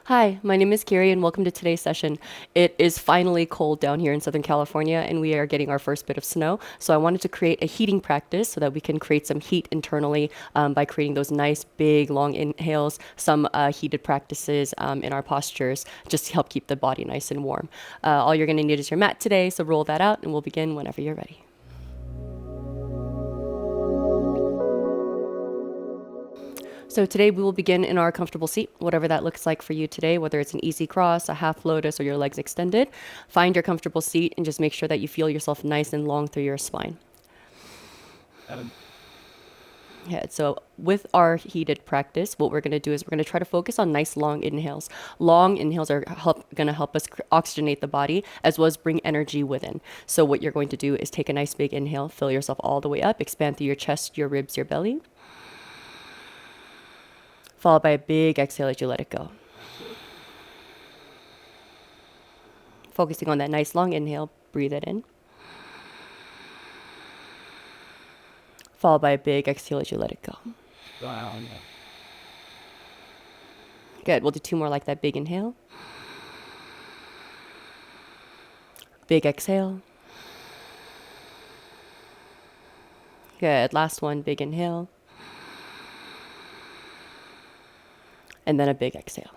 Hi, my name is Kiri and welcome to today's session. It is finally cold down here in Southern California and we are getting our first bit of snow. So I wanted to create a heating practice so that we can create some heat internally by creating those nice, big, long inhales, some heated practices in our postures just to help keep the body nice and warm. All you're going to need is your mat today, so roll that out and we'll begin whenever you're ready. So today we will begin in our comfortable seat, whatever that looks like for you today, whether it's an easy cross, a half lotus, or your legs extended. Find your comfortable seat and just make sure that you feel yourself nice and long through your spine. Yeah, so with our heated practice, what we're going to do is we're going to try to focus on nice long inhales. Long inhales are going to help us oxygenate the body as well as bring energy within. So what you're going to do is take a nice big inhale, fill yourself all the way up, expand through your chest, your ribs, your belly. Followed by a big exhale as you let it go. Focusing on that nice long inhale, breathe it in. Followed by a big exhale as you let it go. Good, we'll do two more like that. Big inhale. Big exhale. Good, last one, big inhale. And then a big exhale.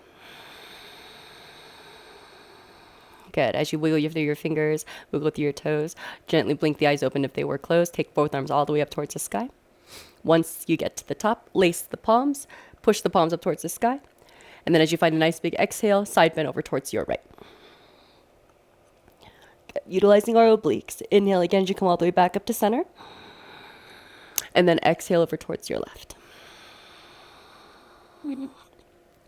Good. As you wiggle through your fingers, wiggle through your toes, gently blink the eyes open if they were closed. Take both arms all the way up towards the sky. Once you get to the top, lace the palms, push the palms up towards the sky. And then as you find a nice big exhale, side bend over towards your right. Good. Utilizing our obliques. Inhale again as you come all the way back up to center. And then exhale over towards your left.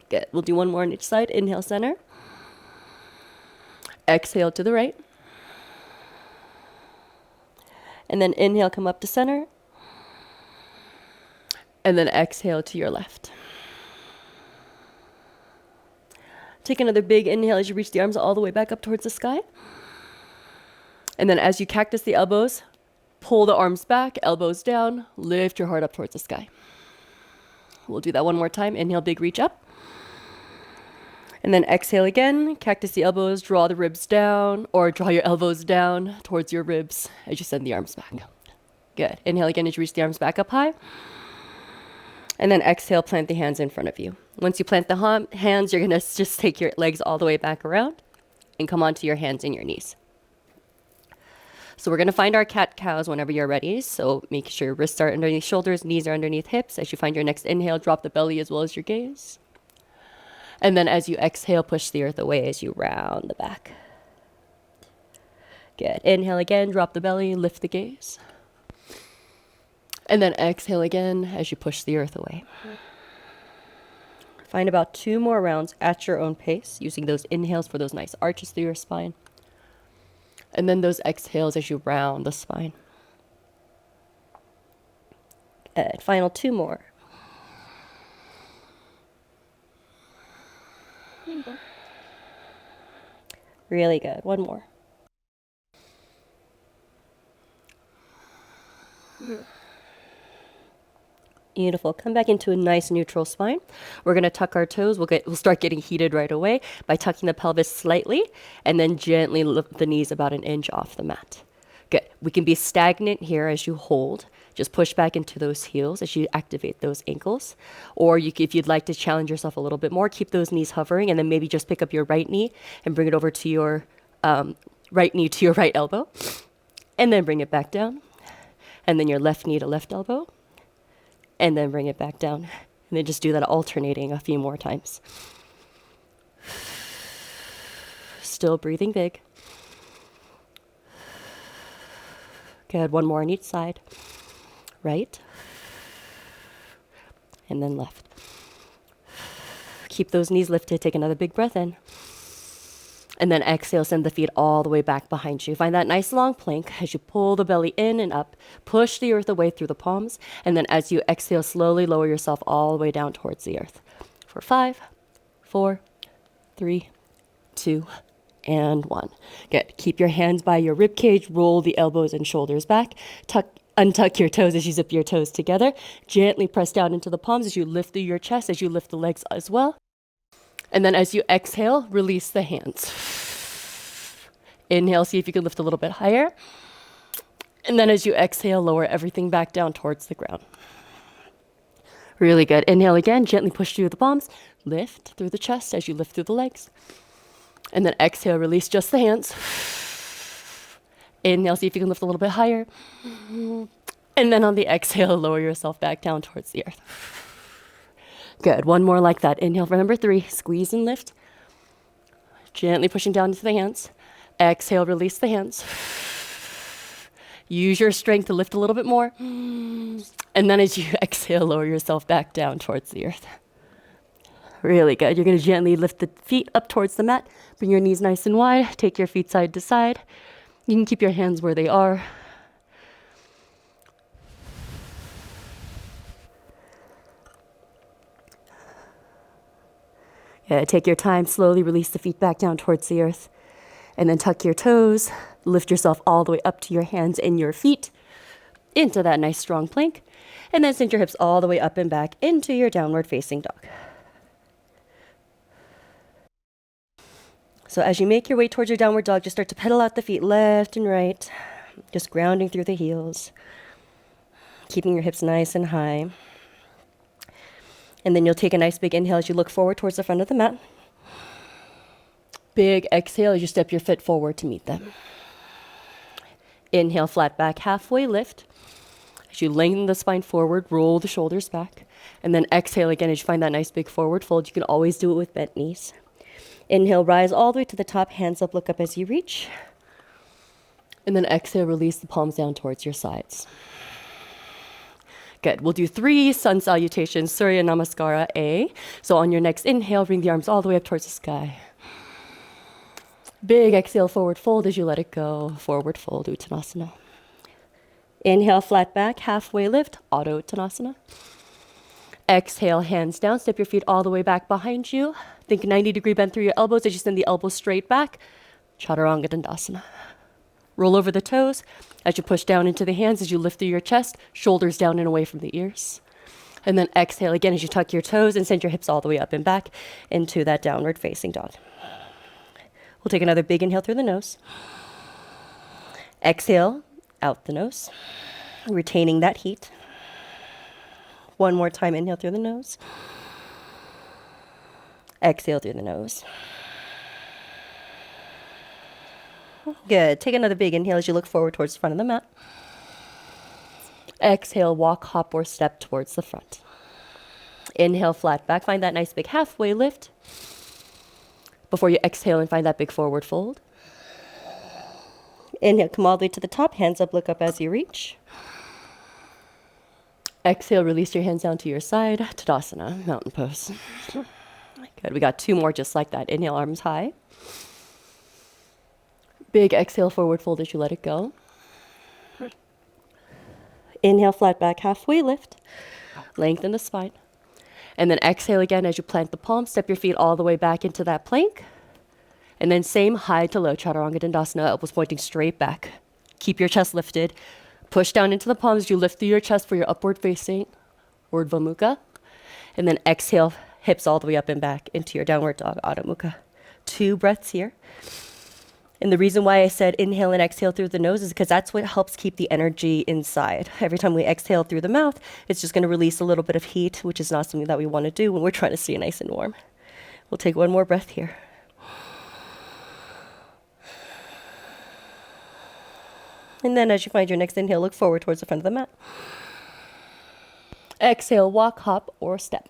Good. We'll do one more on each side. Inhale, center. Exhale to the right. And then inhale, come up to center. And then exhale to your left. Take another big inhale as you reach the arms all the way back up towards the sky. And then as you cactus the elbows, pull the arms back, elbows down, lift your heart up towards the sky. We'll do that one more time. Inhale, big reach up. And then exhale again, cactus the elbows, draw the ribs down, or draw your elbows down towards your ribs as you send the arms back. Good. Inhale again as you reach the arms back up high. And then exhale, plant the hands in front of you. Once you plant the hands, you're going to just take your legs all the way back around and come onto your hands and your knees. So we're going to find our cat-cows whenever you're ready. So make sure your wrists are underneath shoulders, knees are underneath hips. As you find your next inhale, drop the belly as well as your gaze. And then as you exhale, push the earth away as you round the back. Good. Inhale again, drop the belly, lift the gaze. And then exhale again as you push the earth away. Find about 2 more rounds at your own pace, using those inhales for those nice arches through your spine. And then those exhales as you round the spine. Good. Final 2 more. Really good. One more. Beautiful. Come back into a nice neutral spine. We're going to tuck our toes. We'll start getting heated right away by tucking the pelvis slightly and then gently lift the knees about an inch off the mat. Good. We can be stagnant here as you hold. Just push back into those heels as you activate those ankles. Or if you'd like to challenge yourself a little bit more, keep those knees hovering and then maybe just pick up your right knee and bring it over to your right knee to your right elbow. And then bring it back down. And then your left knee to left elbow. And then bring it back down. And then just do that alternating a few more times. Still breathing big. Good. One more on each side. Right. And then left. Keep those knees lifted. Take another big breath in. And then exhale, send the feet all the way back behind you. Find that nice long plank as you pull the belly in and up. Push the earth away through the palms. And then as you exhale, slowly lower yourself all the way down towards the earth. For 5, 4, 3, 2, and 1. Good. Keep your hands by your rib cage. Roll the elbows and shoulders back. Untuck your toes as you zip your toes together. Gently press down into the palms as you lift through your chest, as you lift the legs as well. And then as you exhale, release the hands. Inhale, see if you can lift a little bit higher. And then as you exhale, lower everything back down towards the ground. Really good. Inhale again, gently push through the palms. Lift through the chest as you lift through the legs. And then exhale, release just the hands. Inhale, see if you can lift a little bit higher. And then on the exhale, lower yourself back down towards the earth. Good. One more like that. Inhale for number 3. Squeeze and lift. Gently pushing down into the hands. Exhale, release the hands. Use your strength to lift a little bit more. And then as you exhale, lower yourself back down towards the earth. Really good. You're going to gently lift the feet up towards the mat. Bring your knees nice and wide. Take your feet side to side. You can keep your hands where they are. Yeah, take your time. Slowly release the feet back down towards the earth. And then tuck your toes. Lift yourself all the way up to your hands and your feet. Into that nice strong plank. And then send your hips all the way up and back into your downward facing dog. So as you make your way towards your downward dog, just start to pedal out the feet left and right. Just grounding through the heels. Keeping your hips nice and high. And then you'll take a nice big inhale as you look forward towards the front of the mat. Big exhale as you step your foot forward to meet them. Inhale, flat back, halfway lift. As you lengthen the spine forward, roll the shoulders back. And then exhale again as you find that nice big forward fold. You can always do it with bent knees. Inhale, rise all the way to the top, hands up, look up as you reach. And then exhale, release the palms down towards your sides. Good. We'll do 3 sun salutations, Surya Namaskar A. So on your next inhale, bring the arms all the way up towards the sky. Big exhale, forward fold as you let it go. Forward fold, Uttanasana. Inhale, flat back, halfway lift, Adho Uttanasana. Exhale, hands down, step your feet all the way back behind you. Think 90-degree bend through your elbows as you send the elbows straight back. Chaturanga Dandasana. Roll over the toes as you push down into the hands as you lift through your chest, shoulders down and away from the ears. And then exhale again as you tuck your toes and send your hips all the way up and back into that downward facing dog. We'll take another big inhale through the nose. Exhale out the nose, retaining that heat. One more time, inhale through the nose. Exhale through the nose. Good. Take another big inhale as you look forward towards the front of the mat. Exhale, walk, hop, or step towards the front. Inhale, flat back. Find that nice big halfway lift. Before you exhale and find that big forward fold. Inhale, come all the way to the top. Hands up, look up as you reach. Exhale, release your hands down to your side. Tadasana, mountain pose. Good. We got 2 more just like that. Inhale, arms high. Big exhale, forward fold as you let it go. Inhale, flat back, halfway lift. Lengthen the spine. And then exhale again as you plant the palms. Step your feet all the way back into that plank. And then same high to low, Chaturanga Dandasana, elbows pointing straight back. Keep your chest lifted. Push down into the palms. You lift through your chest for your upward facing, Urdhva Mukha. And then exhale, hips all the way up and back into your downward dog, Adho Mukha. 2 breaths here. And the reason why I said inhale and exhale through the nose is because that's what helps keep the energy inside. Every time we exhale through the mouth, it's just going to release a little bit of heat, which is not something that we want to do when we're trying to stay nice and warm. We'll take 1 more breath here. And then as you find your next inhale, look forward towards the front of the mat. Exhale, walk, hop, or step.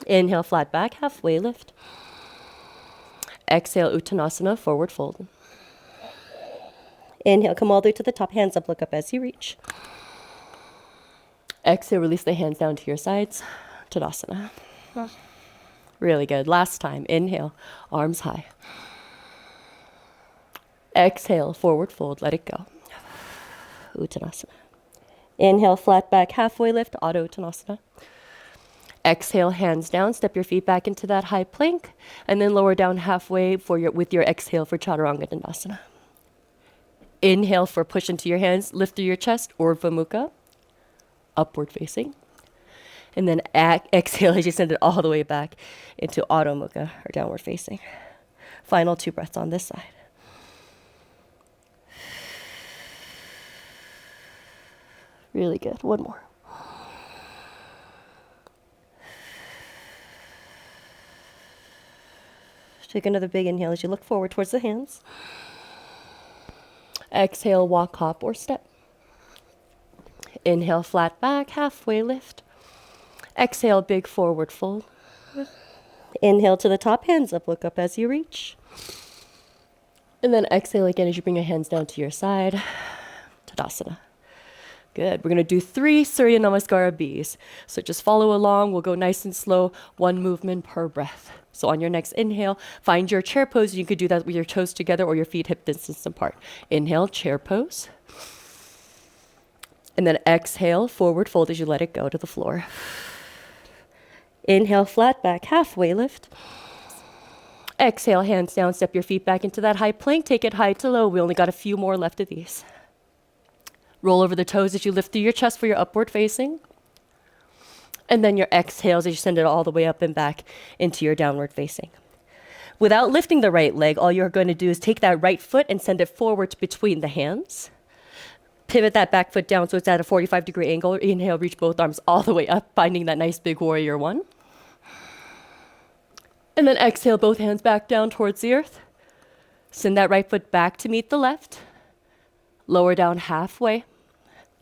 Inhale, flat back, halfway lift. Exhale, Uttanasana, forward fold. Inhale, come all the way to the top, hands up, look up as you reach. Exhale, release the hands down to your sides, Tadasana. Really good. Last time, inhale, arms high. Exhale, forward fold, let it go. Uttanasana. Inhale, flat back, halfway lift, Adho Uttanasana. Exhale, hands down, step your feet back into that high plank, and then lower down halfway with your exhale for Chaturanga Dandasana. Inhale for push into your hands, lift through your chest, Urdhva Mukha, upward facing. And then exhale as you send it all the way back into Adho Mukha, or downward facing. Final 2 breaths on this side. Really good. One more. Take another big inhale as you look forward towards the hands. Exhale, walk, hop, or step. Inhale, flat back, halfway lift. Exhale, big forward fold. Inhale to the top, hands up, look up as you reach. And then exhale again as you bring your hands down to your side. Tadasana. Good. We're going to do 3 Surya Namaskar A Bs. So just follow along. We'll go nice and slow, 1 movement per breath. So on your next inhale, find your chair pose. You could do that with your toes together or your feet hip distance apart. Inhale, chair pose. And then exhale, forward fold as you let it go to the floor. Inhale, flat back, halfway lift. Exhale, hands down, step your feet back into that high plank. Take it high to low. We only got a few more left of these. Roll over the toes as you lift through your chest for your upward facing. And then your exhales as you send it all the way up and back into your downward facing. Without lifting the right leg, all you're going to do is take that right foot and send it forward between the hands. Pivot that back foot down so it's at a 45-degree angle. Inhale, reach both arms all the way up, finding that nice big warrior 1. And then exhale, both hands back down towards the earth. Send that right foot back to meet the left. Lower down halfway.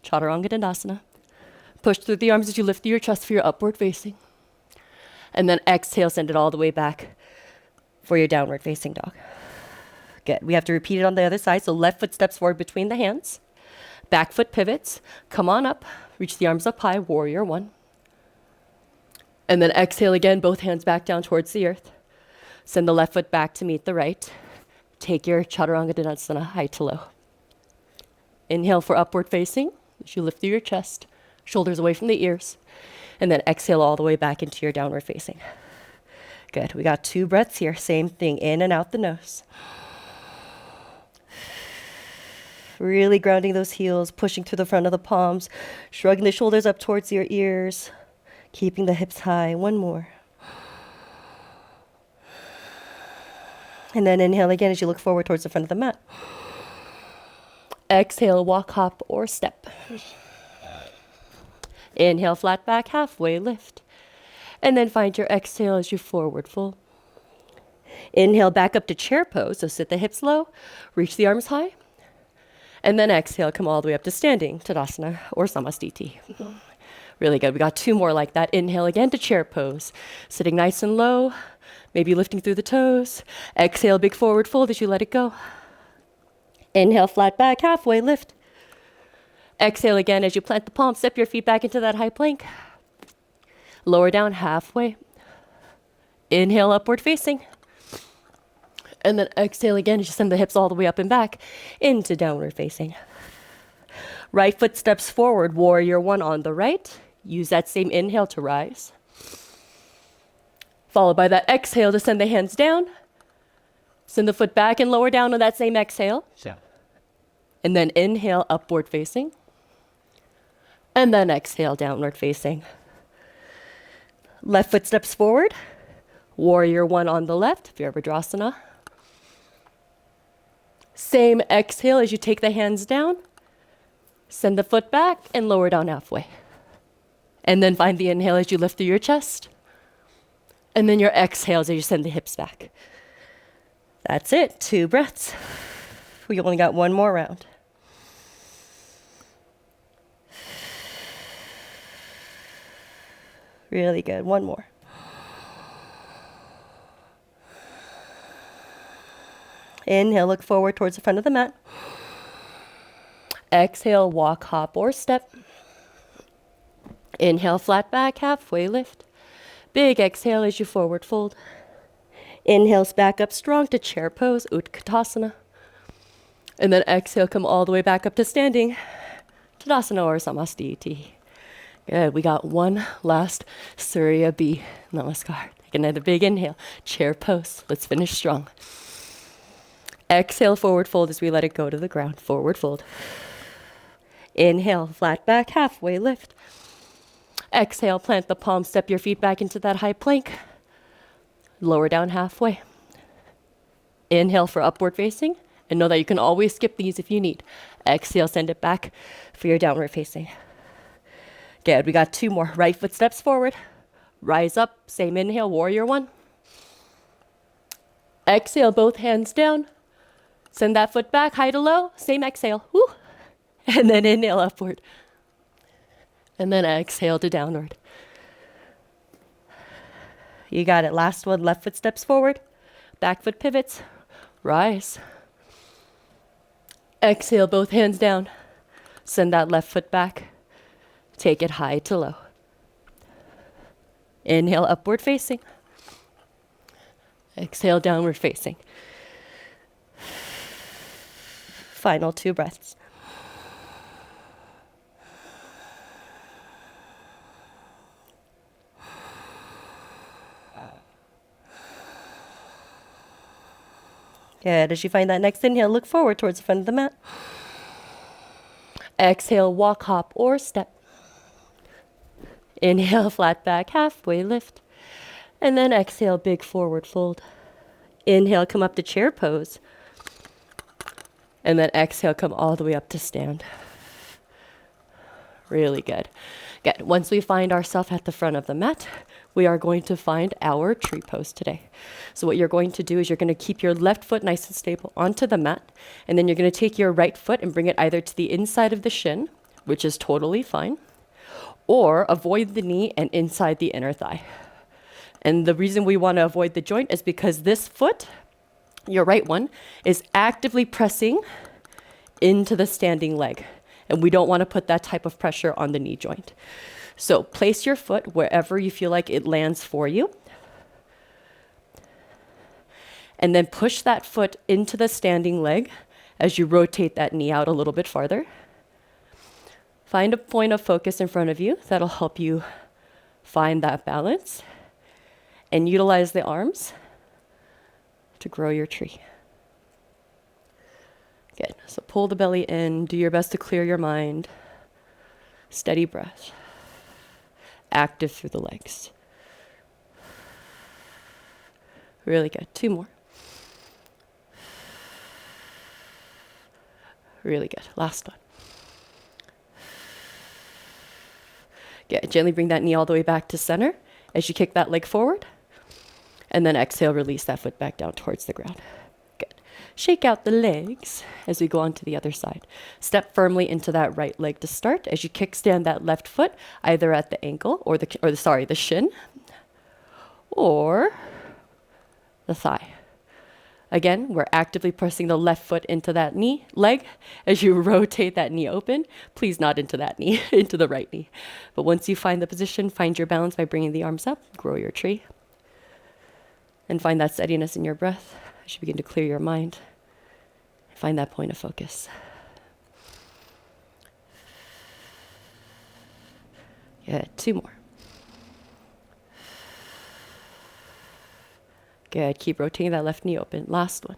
Chaturanga Dandasana. Push through the arms as you lift through your chest for your upward facing. And then exhale, send it all the way back for your downward facing dog. Good. We have to repeat it on the other side. So left foot steps forward between the hands. Back foot pivots. Come on up. Reach the arms up high. Warrior 1. And then exhale again. Both hands back down towards the earth. Send the left foot back to meet the right. Take your Chaturanga Dandasana high to low. Inhale for upward facing. As you lift through your chest. Shoulders away from the ears. And then exhale all the way back into your downward facing. Good. We got 2 breaths here. Same thing. In and out the nose. Really grounding those heels, pushing through the front of the palms, shrugging the shoulders up towards your ears, keeping the hips high. 1 more. And then inhale again as you look forward towards the front of the mat. Exhale, walk, hop, or step. Inhale, flat back, halfway lift. And then find your exhale as you forward fold. Inhale, back up to chair pose. So sit the hips low, reach the arms high. And then exhale, come all the way up to standing, Tadasana or Samastiti. Really good. We got 2 more like that. Inhale again to chair pose. Sitting nice and low, maybe lifting through the toes. Exhale, big forward fold as you let it go. Inhale, flat back, halfway lift. Exhale again as you plant the palms, step your feet back into that high plank. Lower down halfway. Inhale, upward facing. And then exhale again as you send the hips all the way up and back into downward facing. Right foot steps forward, warrior 1 on the right. Use that same inhale to rise. Followed by that exhale to send the hands down. Send the foot back and lower down on that same exhale. Yeah. And then inhale, upward facing. And then exhale, downward facing. Left foot steps forward. Warrior 1 on the left, Virabhadrasana. Same exhale as you take the hands down. Send the foot back and lower down halfway. And then find the inhale as you lift through your chest. And then your exhale as you send the hips back. That's it. 2 breaths. We only got 1 more round. Really good. 1 more. Inhale, look forward towards the front of the mat. Exhale, walk, hop, or step. Inhale, flat back, halfway lift. Big exhale as you forward fold. Inhales back up strong to chair pose, Utkatasana. And then exhale, come all the way back up to standing, Tadasana or Samastiti. Good. We got 1 last Surya B. Namaskar. Take another big inhale. Chair pose. Let's finish strong. Exhale, forward fold as we let it go to the ground. Forward fold. Inhale, flat back, halfway lift. Exhale, plant the palms, step your feet back into that high plank. Lower down halfway. Inhale for upward facing, and know that you can always skip these if you need. Exhale, send it back for your downward facing. Good, we got 2 more. Right foot steps forward. Rise up, same inhale, warrior 1. Exhale, both hands down. Send that foot back, high to low, same exhale. Woo. And then inhale upward. And then exhale to downward. You got it. Last one, left foot steps forward. Back foot pivots. Rise. Exhale, both hands down. Send that left foot back. Take it high to low. Inhale, upward facing. Exhale, downward facing. Final 2 breaths. Good. As you find that next inhale, look forward towards the front of the mat. Exhale, walk, hop, or step. Inhale, flat back, halfway lift. And then exhale, big forward fold. Inhale, come up to chair pose. And then exhale, come all the way up to stand. Really good. Good. Once we find ourselves at the front of the mat, we are going to find our tree pose today. So what you're going to do is you're going to keep your left foot nice and stable onto the mat, and then you're going to take your right foot and bring it either to the inside of the shin, which is totally fine, or avoid the knee and inside the inner thigh. And the reason we want to avoid the joint is because this foot, your right one, is actively pressing into the standing leg. And we don't want to put that type of pressure on the knee joint. So place your foot wherever you feel like it lands for you. And then push that foot into the standing leg as you rotate that knee out a little bit farther. Find a point of focus in front of you that'll help you find that balance. And utilize the arms to grow your tree. Good. So pull the belly in. Do your best to clear your mind. Steady breath. Active through the legs. Really good. 2 more. Really good. Last one. Good. Gently bring that knee all the way back to center as you kick that leg forward. And then exhale, release that foot back down towards the ground. Good. Shake out the legs as we go on to the other side. Step firmly into that right leg to start as you kickstand that left foot, either at the ankle or the shin, or the thigh. Again, we're actively pressing the left foot into that leg as you rotate that knee open. Please not into that knee, into the right knee. But once you find the position, find your balance by bringing the arms up, grow your tree. And find that steadiness in your breath as you begin to clear your mind. Find that point of focus. Good. 2 more. Good. Keep rotating that left knee open. Last one.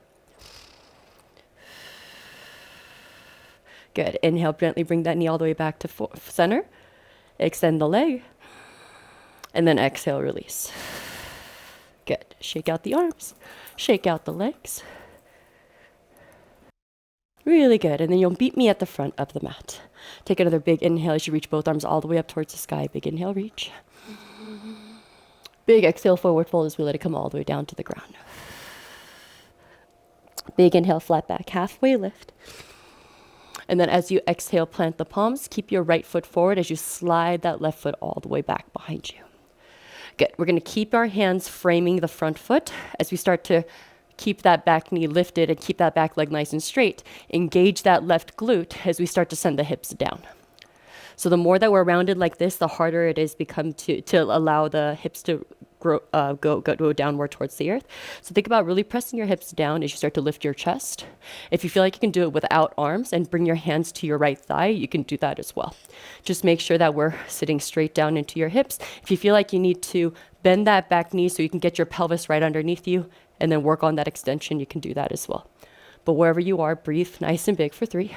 Good. Inhale, gently bring that knee all the way back to center. Extend the leg. And then exhale, release. Good. Shake out the arms. Shake out the legs. Really good. And then you'll meet me at the front of the mat. Take another big inhale as you reach both arms all the way up towards the sky. Big inhale, reach. Big exhale, forward fold as we let it come all the way down to the ground. Big inhale, flat back, halfway lift. And then as you exhale, plant the palms. Keep your right foot forward as you slide that left foot all the way back behind you. Good. We're going to keep our hands framing the front foot as we start to keep that back knee lifted and keep that back leg nice and straight. Engage that left glute as we start to send the hips down. So the more that we're rounded like this, the harder it is to allow the hips to go downward towards the earth. So think about really pressing your hips down as you start to lift your chest. If you feel like you can do it without arms and bring your hands to your right thigh, you can do that as well. Just make sure that we're sitting straight down into your hips. If you feel like you need to bend that back knee so you can get your pelvis right underneath you and then work on that extension, you can do that as well. But wherever you are, breathe nice and big for 3,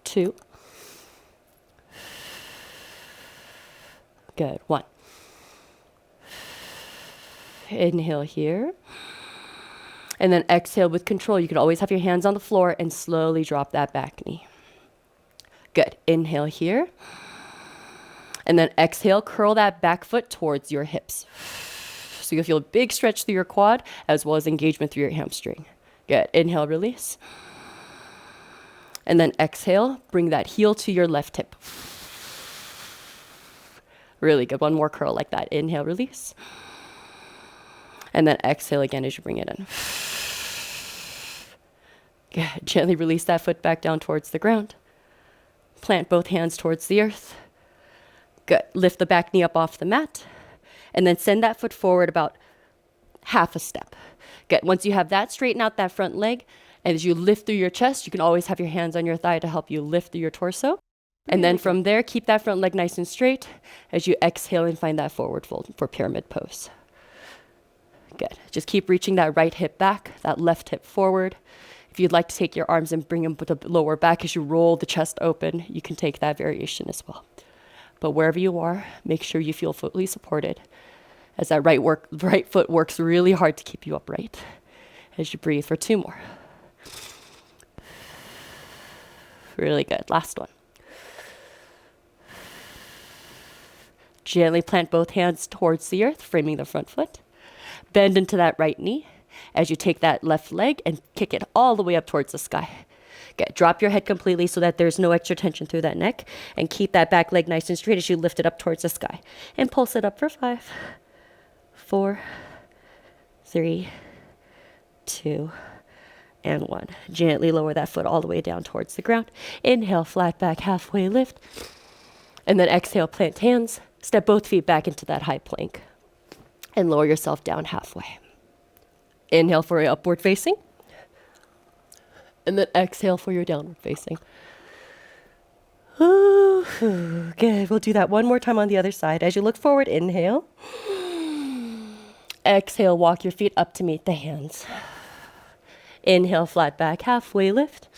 2, Good. 1. Inhale here. And then exhale with control. You can always have your hands on the floor and slowly drop that back knee. Good. Inhale here. And then exhale, curl that back foot towards your hips. So you'll feel a big stretch through your quad as well as engagement through your hamstring. Good. Inhale, release. And then exhale, bring that heel to your left hip. Really good. One more curl like that. Inhale, release. And then exhale again as you bring it in. Good. Gently release that foot back down towards the ground. Plant both hands towards the earth. Good. Lift the back knee up off the mat. And then send that foot forward about half a step. Good. Once you have that, straighten out that front leg. And as you lift through your chest, you can always have your hands on your thigh to help you lift through your torso. And then from there, keep that front leg nice and straight as you exhale and find that forward fold for pyramid pose. Good. Just keep reaching that right hip back, that left hip forward. If you'd like to take your arms and bring them to the lower back as you roll the chest open, you can take that variation as well. But wherever you are, make sure you feel fully supported as that right foot works really hard to keep you upright. As you breathe for 2 more. Really good. Last one. Gently plant both hands towards the earth, framing the front foot. Bend into that right knee as you take that left leg and kick it all the way up towards the sky. Good. Drop your head completely so that there's no extra tension through that neck. And keep that back leg nice and straight as you lift it up towards the sky. And pulse it up for 5, 4, 3, 2, and 1. Gently lower that foot all the way down towards the ground. Inhale, flat back, halfway lift. And then exhale, plant hands. Step both feet back into that high plank. And lower yourself down halfway. Inhale for your upward facing. And then exhale for your downward facing. Ooh, good. We'll do that one more time on the other side. As you look forward, inhale. Exhale, walk your feet up to meet the hands. Inhale, flat back, halfway lift.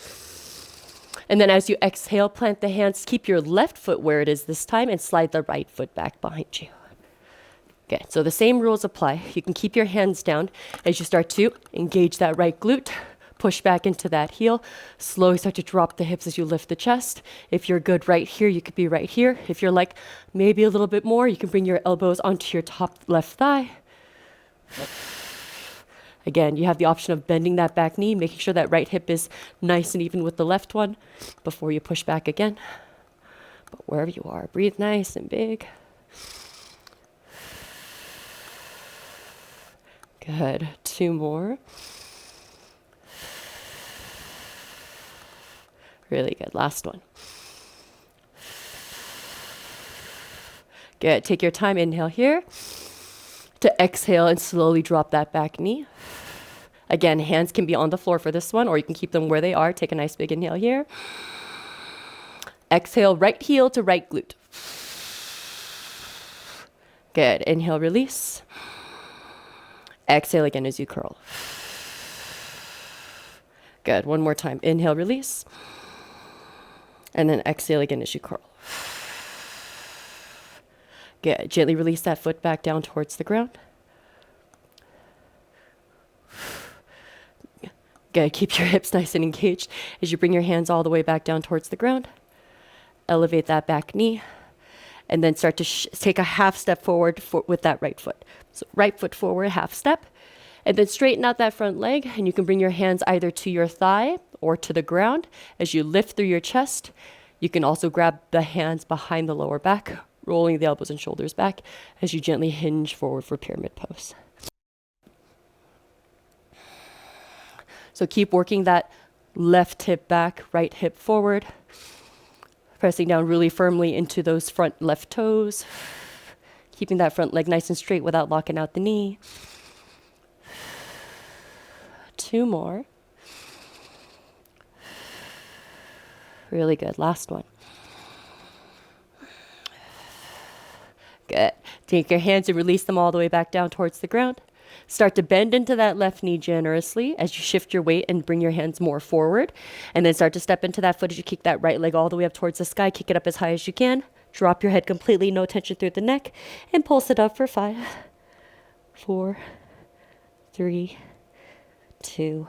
And then as you exhale, plant the hands. Keep your left foot where it is this time and slide the right foot back behind you. Okay, so the same rules apply. You can keep your hands down as you start to engage that right glute. Push back into that heel. Slowly start to drop the hips as you lift the chest. If you're good right here, you could be right here. If you're like maybe a little bit more, you can bring your elbows onto your top left thigh. Again, you have the option of bending that back knee, making sure that right hip is nice and even with the left one before you push back again. But wherever you are, breathe nice and big. Good. 2 more. Really good. Last one. Good. Take your time. Inhale here. To exhale and slowly drop that back knee. Again, hands can be on the floor for this one, or you can keep them where they are. Take a nice big inhale here. Exhale, right heel to right glute. Good. Inhale, release. Exhale again as you curl. Good. One more time. Inhale, release. And then exhale again as you curl. Good. Gently release that foot back down towards the ground. Good. Keep your hips nice and engaged as you bring your hands all the way back down towards the ground. Elevate that back knee. And then start to take a half step forward with that right foot. So right foot forward, half step. And then straighten out that front leg. And you can bring your hands either to your thigh or to the ground. As you lift through your chest, you can also grab the hands behind the lower back, rolling the elbows and shoulders back as you gently hinge forward for pyramid pose. So keep working that left hip back, right hip forward. Pressing down really firmly into those front left toes. Keeping that front leg nice and straight without locking out the knee. 2 more. Really good. Last one. Good. Take your hands and release them all the way back down towards the ground. Start to bend into that left knee generously as you shift your weight and bring your hands more forward. And then start to step into that foot as you kick that right leg all the way up towards the sky. Kick it up as high as you can. Drop your head completely, no tension through the neck, and pulse it up for 5, 4, 3, 2,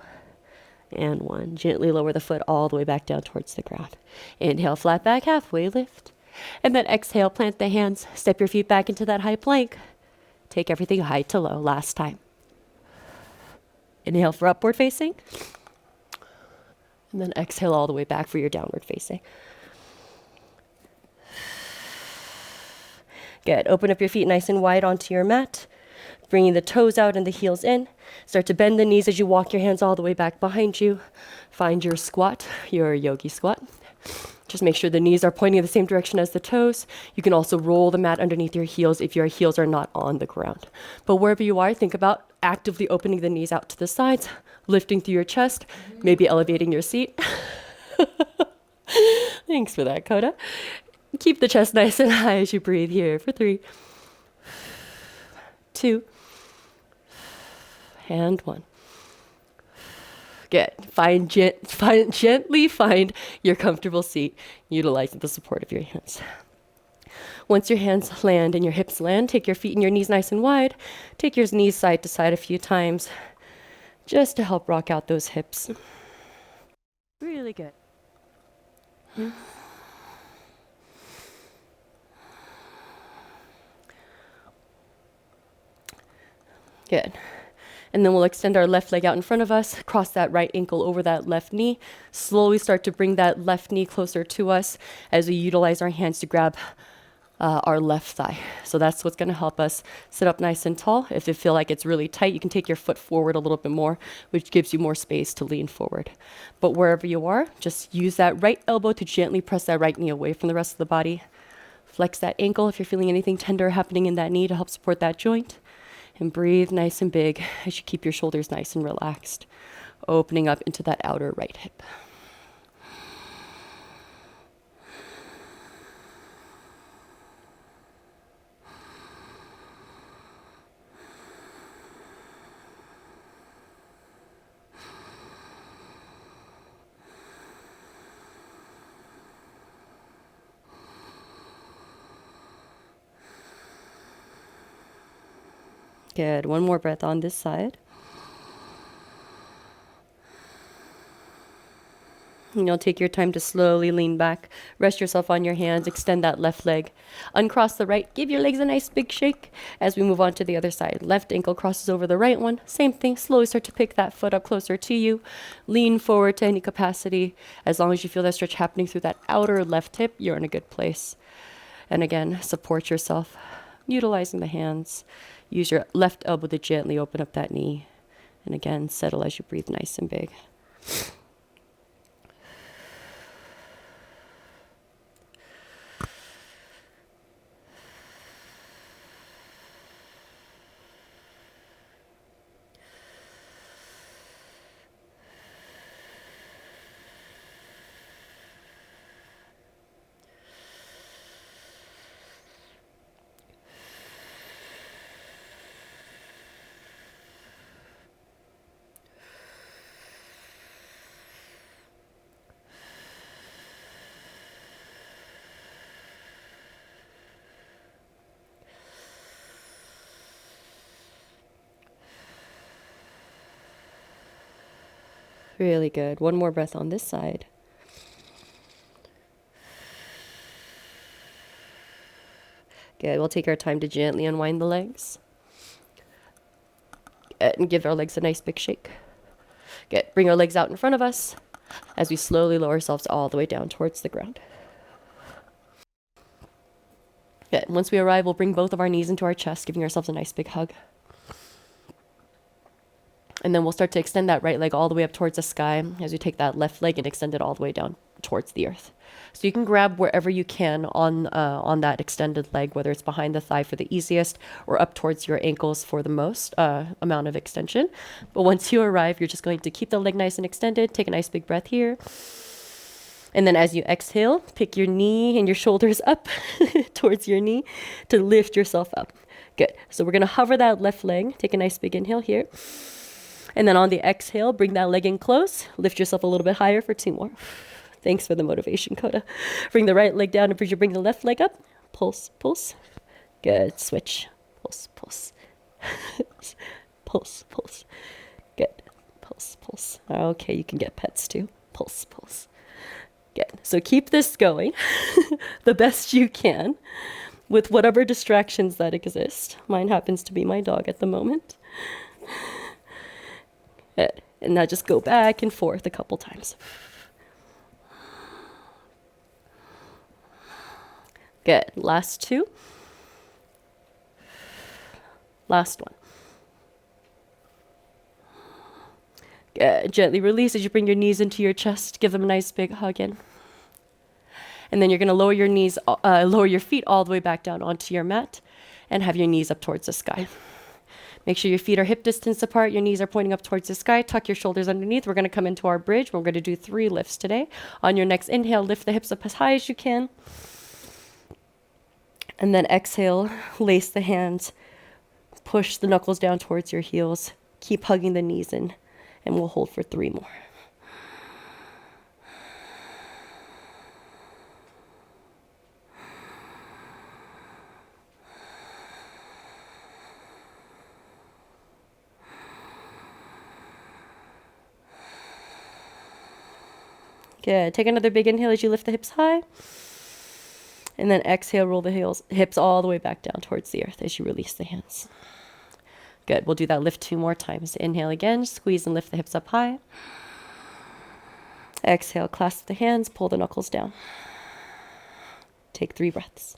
and 1. Gently lower the foot all the way back down towards the ground. Inhale, flat back, halfway lift. And then exhale, plant the hands, step your feet back into that high plank. Take everything high to low, last time. Inhale for upward facing. And then exhale all the way back for your downward facing. Good. Open up your feet nice and wide onto your mat. Bringing the toes out and the heels in. Start to bend the knees as you walk your hands all the way back behind you. Find your squat, your yogi squat. Just make sure the knees are pointing in the same direction as the toes. You can also roll the mat underneath your heels if your heels are not on the ground. But wherever you are, think about actively opening the knees out to the sides, lifting through your chest, maybe elevating your seat. Thanks for that, Coda. Keep the chest nice and high as you breathe here for 3, 2, and 1. Good. Gently find your comfortable seat, utilizing the support of your hands. Once your hands land and your hips land, take your feet and your knees nice and wide. Take your knees side to side a few times, just to help rock out those hips. Really good. Good. And then we'll extend our left leg out in front of us, cross that right ankle over that left knee, slowly start to bring that left knee closer to us as we utilize our hands to grab our left thigh. So that's what's going to help us sit up nice and tall. If you feel like it's really tight, you can take your foot forward a little bit more, which gives you more space to lean forward. But wherever you are, just use that right elbow to gently press that right knee away from the rest of the body. Flex that ankle if you're feeling anything tender happening in that knee to help support that joint. And breathe nice and big as you keep your shoulders nice and relaxed, opening up into that outer right hip. Good. One more breath on this side. And you'll take your time to slowly lean back. Rest yourself on your hands. Extend that left leg. Uncross the right. Give your legs a nice big shake as we move on to the other side. Left ankle crosses over the right one. Same thing. Slowly start to pick that foot up closer to you. Lean forward to any capacity. As long as you feel that stretch happening through that outer left hip, you're in a good place. And again, support yourself, utilizing the hands. Use your left elbow to gently open up that knee. And again, settle as you breathe nice and big. Really good. One more breath on this side. Good. We'll take our time to gently unwind the legs. Good. And give our legs a nice big shake. Good. Bring our legs out in front of us as we slowly lower ourselves all the way down towards the ground. Good. Once we arrive, we'll bring both of our knees into our chest, giving ourselves a nice big hug. And then we'll start to extend that right leg all the way up towards the sky as we take that left leg and extend it all the way down towards the earth. So you can grab wherever you can on that extended leg, whether it's behind the thigh for the easiest or up towards your ankles for the most amount of extension. But once you arrive, you're just going to keep the leg nice and extended. Take a nice big breath here. And then as you exhale, pick your knee and your shoulders up towards your knee to lift yourself up. Good. So we're going to hover that left leg. Take a nice big inhale here. And then on the exhale, bring that leg in close. Lift yourself a little bit higher for 2 more. Thanks for the motivation, Coda. Bring the right leg down and bring the left leg up. Pulse, pulse. Good. Switch. Pulse, pulse. Pulse, pulse. Good. Pulse, pulse. Okay, you can get pets too. Pulse, pulse. Good. So keep this going the best you can with whatever distractions that exist. Mine happens to be my dog at the moment. Good. And now just go back and forth a couple times. Good. Last two. Last one. Good. Gently release as you bring your knees into your chest. Give them a nice big hug in. And then you're going to lower your feet all the way back down onto your mat and have your knees up towards the sky. Make sure your feet are hip distance apart. Your knees are pointing up towards the sky. Tuck your shoulders underneath. We're going to come into our bridge. We're going to do 3 lifts today. On your next inhale, lift the hips up as high as you can. And then exhale, lace the hands. Push the knuckles down towards your heels. Keep hugging the knees in. And we'll hold for 3 more. Good. Take another big inhale as you lift the hips high. And then exhale, roll the hips all the way back down towards the earth as you release the hands. Good. We'll do that lift 2 more times. Inhale again, squeeze and lift the hips up high. Exhale, clasp the hands, pull the knuckles down. Take 3 breaths.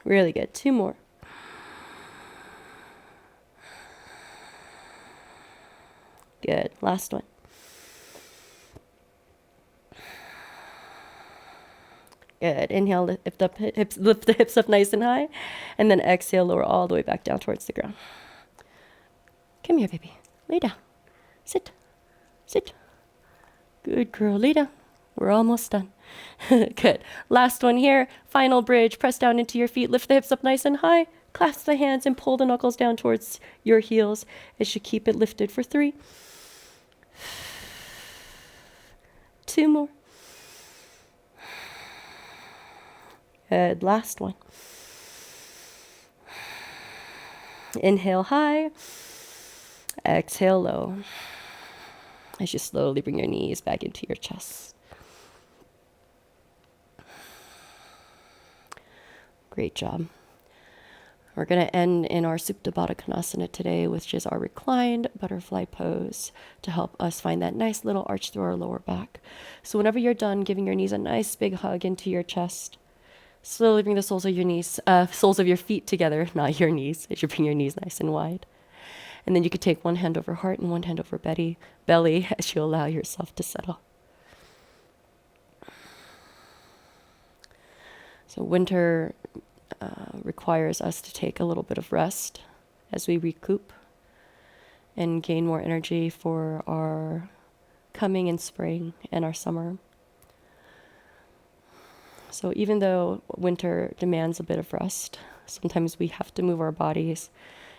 Really good. 2 more. Good. Last one. Good. Inhale, lift the hips up nice and high. And then exhale, lower all the way back down towards the ground. Come here, baby. Lay down. Sit. Sit. Good girl. Lay down. We're almost done. Good. Last one here. Final bridge. Press down into your feet. Lift the hips up nice and high. Clasp the hands and pull the knuckles down towards your heels as you keep it lifted for 3. 2 more. Good. Last one. Inhale high. Exhale low. As you slowly bring your knees back into your chest. Great job. We're going to end in our Supta Baddha Konasana today, which is our reclined butterfly pose to help us find that nice little arch through our lower back. So whenever you're done giving your knees a nice big hug into your chest, slowly bring the soles of your feet together, not your knees, as you bring your knees nice and wide. And then you could take one hand over heart and one hand over belly as you allow yourself to settle. So winter requires us to take a little bit of rest as we recoup and gain more energy for our coming in spring and our summer. So even though winter demands a bit of rest, sometimes we have to move our bodies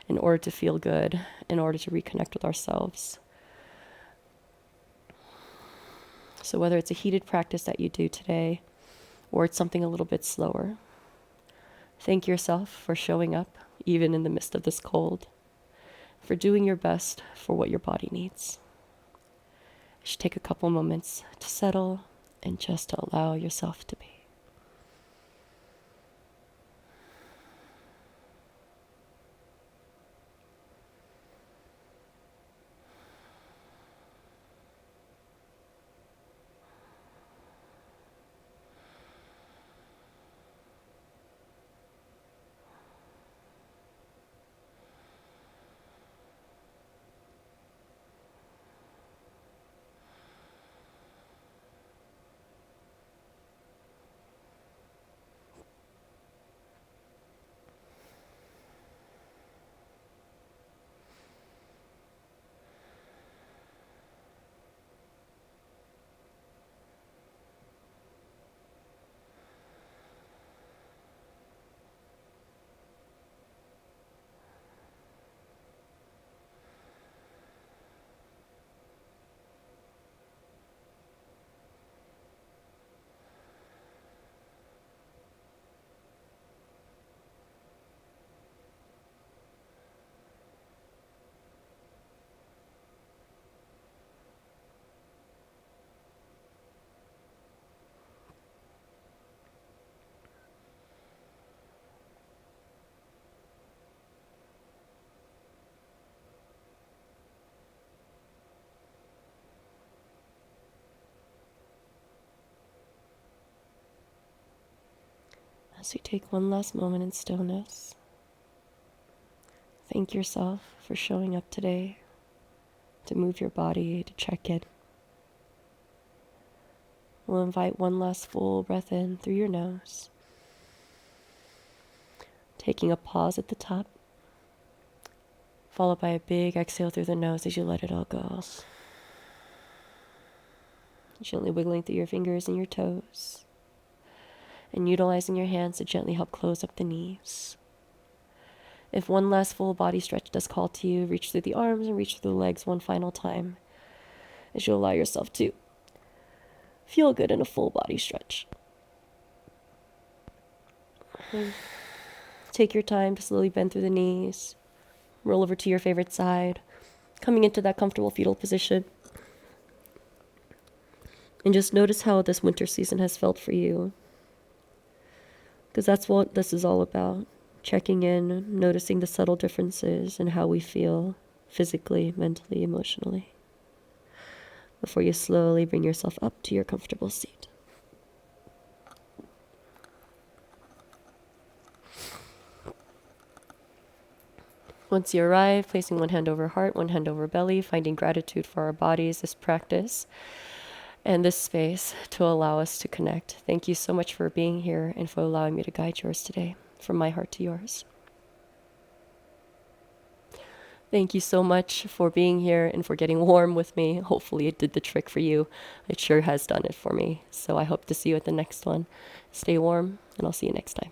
in order to feel good, in order to reconnect with ourselves. So whether it's a heated practice that you do today, or it's something a little bit slower, thank yourself for showing up, even in the midst of this cold, for doing your best for what your body needs. You should take a couple moments to settle and just to allow yourself to be. So you take one last moment in stillness. Thank yourself for showing up today, to move your body, to check in. We'll invite one last full breath in through your nose. Taking a pause at the top, followed by a big exhale through the nose as you let it all go. Gently wiggling through your fingers and your toes, and utilizing your hands to gently help close up the knees. If one last full body stretch does call to you, reach through the arms and reach through the legs one final time as you allow yourself to feel good in a full body stretch. Take your time to slowly bend through the knees, roll over to your favorite side, coming into that comfortable fetal position. And just notice how this winter season has felt for you. Because that's what this is all about. Checking in, noticing the subtle differences in how we feel physically, mentally, emotionally, before you slowly bring yourself up to your comfortable seat. Once you arrive, placing one hand over heart, one hand over belly, finding gratitude for our bodies, this practice, and this space to allow us to connect. Thank you so much for being here and for allowing me to guide yours today, from my heart to yours. Thank you so much for being here and for getting warm with me. Hopefully it did the trick for you. It sure has done it for me. So I hope to see you at the next one. Stay warm, and I'll see you next time.